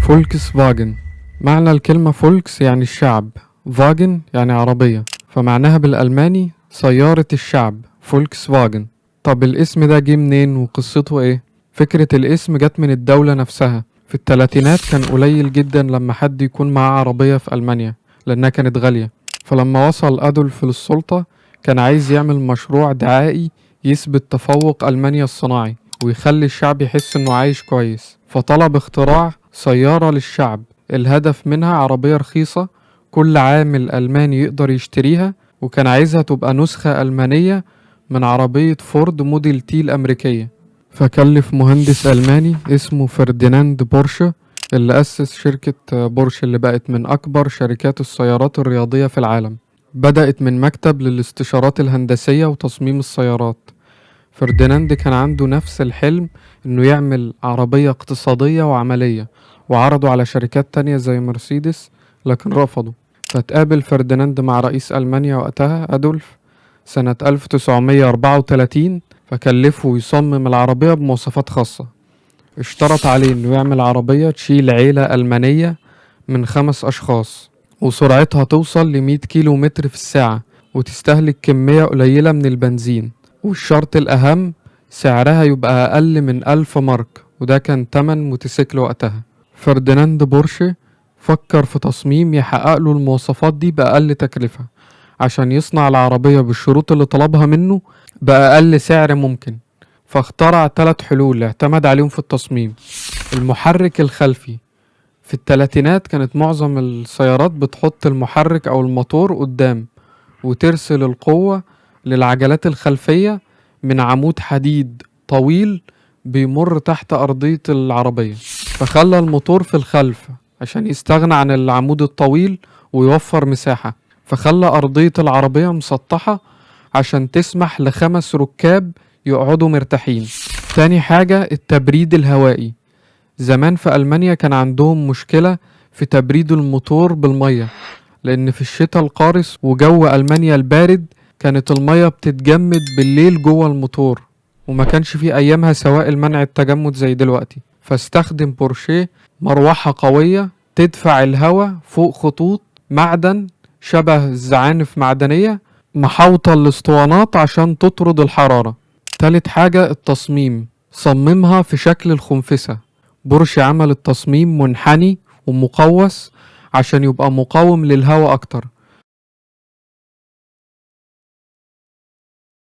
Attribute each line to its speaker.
Speaker 1: فولكس فاجن. معنى الكلمة فولكس يعني الشعب، فاجن يعني عربية، فمعناها بالألماني سيارة الشعب، فولكس فاجن. طب الاسم ده جه منين وقصته ايه؟ فكرة الاسم جت من الدولة نفسها. في التلاتينات كان قليل جدا لما حد يكون معاه عربية في ألمانيا لأنها كانت غالية، فلما وصل أدولف للسلطة كان عايز يعمل مشروع دعائي يثبت تفوق ألمانيا الصناعي ويخلي الشعب يحس إنه عايش كويس، فطلب اختراع سيارة للشعب. الهدف منها عربية رخيصة كل عامل ألماني يقدر يشتريها، وكان عايزها تبقى نسخة ألمانية من عربية فورد موديل تي الأمريكية. فكلف مهندس ألماني اسمه فرديناند بورشه اللي أسس شركة بورش اللي بقت من أكبر شركات السيارات الرياضية في العالم. بدأت من مكتب للاستشارات الهندسية وتصميم السيارات. فرديناند كان عنده نفس الحلم إنه يعمل عربية اقتصادية وعملية، وعرضوا على شركات تانية زي مرسيدس لكن رفضوا. فتقابل فرديناند مع رئيس ألمانيا وقتها أدولف سنة 1934، فكلفه يصمم العربية بمواصفات خاصة. اشترط عليه إنه يعمل عربية تشيل عيلة ألمانية من 5 أشخاص، وسرعتها توصل ل100 كيلو متر في الساعة، وتستهلك كمية قليلة من البنزين. والشرط الأهم سعرها يبقى أقل من 1000 مارك، وده كان تمن موتوسيكل وقتها. فرديناند بورشه فكر في تصميم يحقق له المواصفات دي بأقل تكلفة عشان يصنع العربية بالشروط اللي طلبها منه بأقل سعر ممكن. فاخترع 3 حلول اعتمد عليهم في التصميم. المحرك الخلفي. في التلاتينات كانت معظم السيارات بتحط المحرك أو الموتور قدام وترسل القوة للعجلات الخلفية من عمود حديد طويل بيمر تحت أرضية العربية، فخلى الموتور في الخلف عشان يستغنى عن العمود الطويل ويوفر مساحة، فخلى أرضية العربية مسطحة عشان تسمح ل5 ركاب يقعدوا مرتاحين. تاني حاجة التبريد الهوائي. زمان في ألمانيا كان عندهم مشكلة في تبريد الموتور بالمية، لأن في الشتاء القارس وجو ألمانيا البارد كانت المية بتتجمد بالليل جوه الموتور، وما كانش في أيامها سوائل منع التجمد زي دلوقتي. فاستخدم بورشيه مروحة قوية تدفع الهواء فوق خطوط معدن شبه الزعانف معدنية محاوطة الاسطوانات عشان تطرد الحرارة. تالت حاجة التصميم. صممها في شكل الخنفسة. بورش عمل التصميم منحني ومقوس عشان يبقى مقاوم للهواء أكتر،